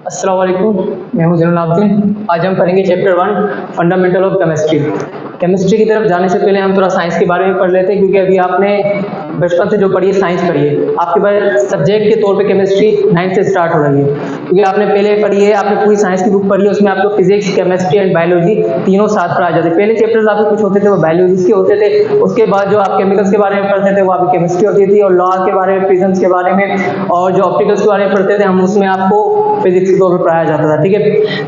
अस्सलाम वालेकुम, मैं हूं ज़ैनुल आबिदीन। आज हम पढ़ेंगे chapter 1 fundamental of chemistry. Chemistry की तरफ जाने से पहले हम थोड़ा साइंस के बारे में पढ़ लेते हैं, क्योंकि अभी आपने बचपन से जो पढ़ी है साइंस पढ़ी है, आपके पास सब्जेक्ट के तौर पे केमिस्ट्री 9th से स्टार्ट हो रही है, क्योंकि आपने पहले पढ़ी है, आपने पूरी साइंस की बुक पढ़ी है, उसमें आपको फिजिक्स, केमिस्ट्री एंड बायोलॉजी तीनों साथ पढ़ाए जाते हैं। पहले चैप्टर्स आपके कुछ होते थे वो बायोलॉजी के होते थे, उसके बाद जो आप केमिकल्स के बारे में पढ़ते थे वो आपकी केमिस्ट्री होती थी, और लॉ के बारे में, फिजिक्स के बारे में, और जो ऑप्टिकल्स के बारे में पढ़ते थे हम, उसमें आपको फिजिक्स के तौर पर पढ़ाया जाता था। ठीक है,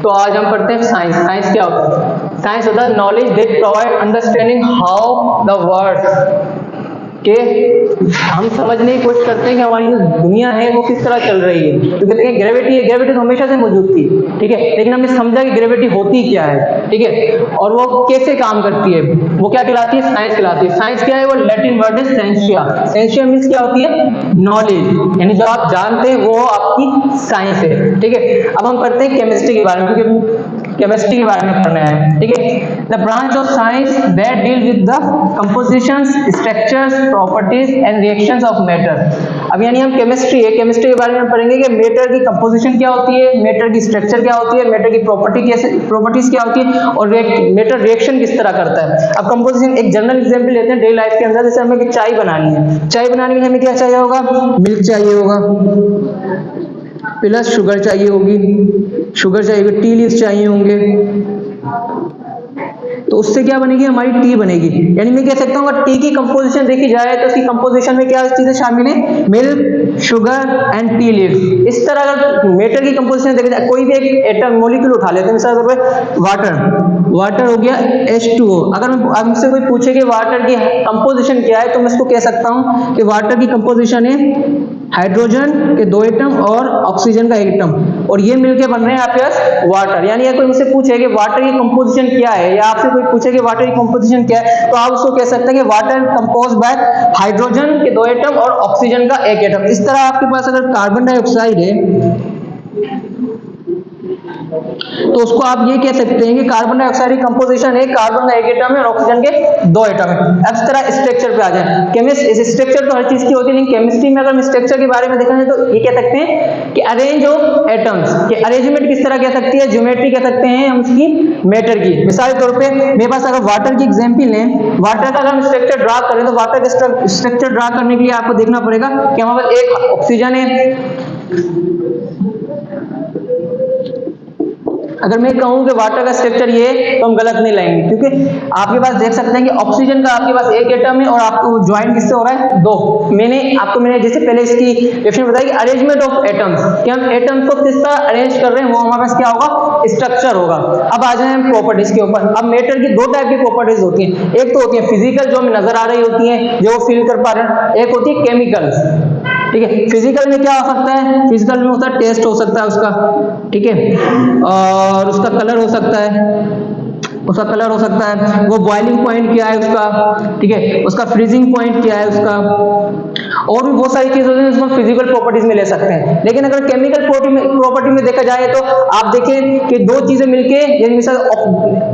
तो आज हम पढ़ते हैं साइंस। साइंस क्या होता है? साइंस होता है knowledge that provide understanding how the world के हम समझने की कोशिश करते हैं कि हमारी जो दुनिया है वो किस तरह चल रही है। तो कहते हैं ग्रेविटी है, ग्रेविटी तो हमेशा से मौजूद थी, ठीक है, लेकिन हमने समझा कि ग्रेविटी होती क्या है, ठीक है, और वो कैसे काम करती है, वो क्या कहलाती है? साइंस कहलाती है। साइंस क्या है? वो लैटिन वर्ड है सेंसिया। सेंसिया मीन्स क्या होती है? नॉलेज, यानी जो आप जानते हैं वो आपकी साइंस है। ठीक है, अब हम पढ़ते हैं केमिस्ट्री के बारे में, क्योंकि केमिस्ट्री के बारे में पढ़ना है। ठीक है, the branch of science that deal with the compositions, structures, properties and reactions of matter. अब यानी हम केमिस्ट्री है, केमिस्ट्री के बारे में पढ़ेंगे कि मैटर की कंपोजिशन क्या होती है, मैटर की स्ट्रक्चर क्या होती है, मैटर की प्रॉपर्टीज क्या होती है, और मैटर रिएक्शन किस तरह करता है। अब कंपोजिशन एक जनरल एग्जांपल लेते हैं डेली लाइफ के अंदर। जैसे हमें चाय बनानी है, चाय बनाने के लिए हमें क्या चाहिए होगा? मिल्क चाहिए होगा, प्लस शुगर चाहिए होगी, टी लीव्स चाहिए होंगे, तो उससे क्या बनेगी? हमारी टी बनेगी। यानी मैं कह सकता हूँ अगर टी की कंपोजिशन देखी जाए तो उसकी कंपोजिशन में क्या चीजें शामिल है? Milk, sugar and tea leaves. इस तरह अगर मैटर की कंपोजिशन देखी जाए, कोई भी एक एटम मॉलिक्यूल उठा लेते हैं, मिसाल के तौर पे वाटर हो गया H2O। अगर हमसे कोई पूछे कि वाटर की कंपोजिशन क्या है, तो मैं इसको कह सकता हूँ कि वाटर की कंपोजिशन है हाइड्रोजन के 2 एटम और ऑक्सीजन का 1 एटम, और ये मिलके बन रहे हैं आपके पास वाटर। यानी अगर कोई मुझसे पूछे कि वाटर की कंपोजिशन क्या है, या आपसे कोई पूछे कि वाटर की कंपोजिशन क्या है, तो आप उसको कह सकते हैं कि वाटर कंपोज बाय हाइड्रोजन के 2 एटम और ऑक्सीजन का 1 एटम। इस तरह आपके पास अगर कार्बन डाइऑक्साइड है तो उसको आप ये कह सकते हैं कि कार्बन डाइऑक्साइड की कंपोजिशन है कार्बन का 1 एटम है और ऑक्सीजन के 2 एटम है। अब इस तरह स्ट्रक्चर पे आ जाए। स्ट्रक्चर तो हर चीज की होती है, लेकिन केमिस्ट्री में अगर हम स्ट्रक्चर के बारे में देखा जाए तो ये कह सकते हैं कि अरेंज ऑफ एटम्स के अरेंजमेंट किस तरह कह सकती है? ज्योमेट्री कह सकते हैं हम उसकी मैटर की। मिसाल के तौर पे मेरे पास अगर वाटर की एग्जांपल लें, वाटर का अगर हम स्ट्रक्चर ड्रा करें तो वाटर का स्ट्रक्चर ड्रा करने के लिए आपको देखना पड़ेगा कि हमारे पास एक ऑक्सीजन है। अगर मैं कहूं कि वाटर का स्ट्रक्चर ये है तो हम गलत नहीं लाएंगे, क्योंकि आपके पास देख सकते हैं कि ऑक्सीजन का आपके पास 1 एटम है और आपको ज्वाइन किससे हो रहा है? 2। मैंने जैसे पहले इसकी डेफिनेशन बताई कि अरेंजमेंट ऑफ एटम्स, कि हम एटम्स को किस तरह अरेंज कर रहे हैं वो हमारे पास क्या होगा? स्ट्रक्चर होगा। अब आ जाए हम प्रॉपर्टीज के ऊपर। अब मैटर की 2 टाइप की प्रॉपर्टीज होती हैं। एक तो होती है फिजिकल, जो हमें नजर आ रही होती है, जो फील कर पा रहे हैं। एक होती है केमिकल। ठीक है, फिजिकल में क्या हो सकता है? फिजिकल में होता है टेस्ट हो सकता है उसका, ठीक है, और उसका कलर हो सकता है, वो बॉइलिंग पॉइंट क्या है उसका, ठीक है, उसका फ्रीजिंग पॉइंट क्या है उसका, और भी बहुत सारी चीजें हैं उसको फिजिकल प्रॉपर्टीज में ले सकते हैं। लेकिन अगर केमिकल प्रॉपर्टी में देखा जाए तो आप देखें कि 2 चीजें मिलके, मिसाल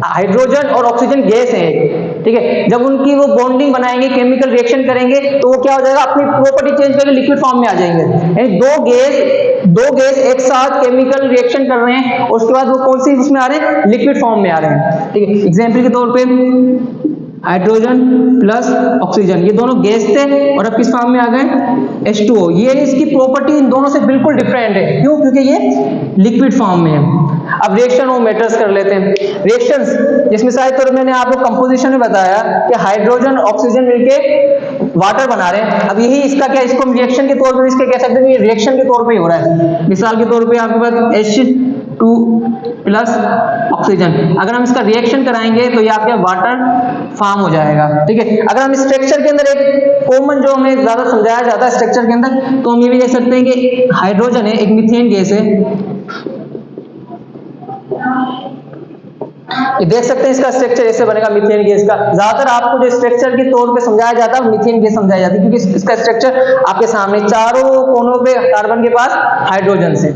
हाइड्रोजन और ऑक्सीजन गैस है, ठीक है, जब उनकी वो बॉन्डिंग बनाएंगे, केमिकल रिएक्शन करेंगे, तो वो क्या हो जाएगा? अपनी प्रॉपर्टी चेंज करके लिक्विड फॉर्म में आ जाएंगे। यानी दो गैस एक साथ केमिकल रिएक्शन कर रहे हैं, और उसके बाद वो कौन सी उसमें आ रहे हैं? लिक्विड फॉर्म में आ रहे हैं। ठीक है, एग्जाम्पल के तौर पे हाइड्रोजन प्लस ऑक्सीजन, ये दोनों गैस थे और अब किस फॉर्म में आ गए? H2O। ये इसकी प्रॉपर्टी इन दोनों से बिल्कुल डिफरेंट है। क्यों? क्योंकि ये लिक्विड फॉर्म में है। अब रिएक्शन और मैटर्स कर लेते हैं। रिएक्शंस, जिसमें शायद तो मैंने आपको कंपोजिशन में बताया कि हाइड्रोजन ऑक्सीजन मिलके वाटर बना रहे हैं। अब यही इसका क्या, इसको हम रिएक्शन के तौर पर इसके कह सकते हैं कि रिएक्शन के तौर पर ही हो रहा है। मिसाल के तौर पर आपके पास H2 प्लस ऑक्सीजन, अगर हम इसका रिएक्शन कराएंगे तो ये आपके वाटर फॉर्म हो जाएगा। ठीक है, अगर हम स्ट्रक्चर के अंदर एक कॉमन जो हमें ज्यादा समझाया जाता है स्ट्रक्चर के अंदर, तो हम ये भी देख सकते हैं कि हाइड्रोजन है, एक मीथेन गैस है, ये देख सकते हैं इसका स्ट्रक्चर ऐसे बनेगा मीथेन गैस का। ज्यादातर आपको जो स्ट्रक्चर के तौर पे समझाया जाता है मीथेन गैस समझाई जाती है, क्योंकि इसका स्ट्रक्चर आपके सामने चारों कोनों पे कार्बन के पास हाइड्रोजन से।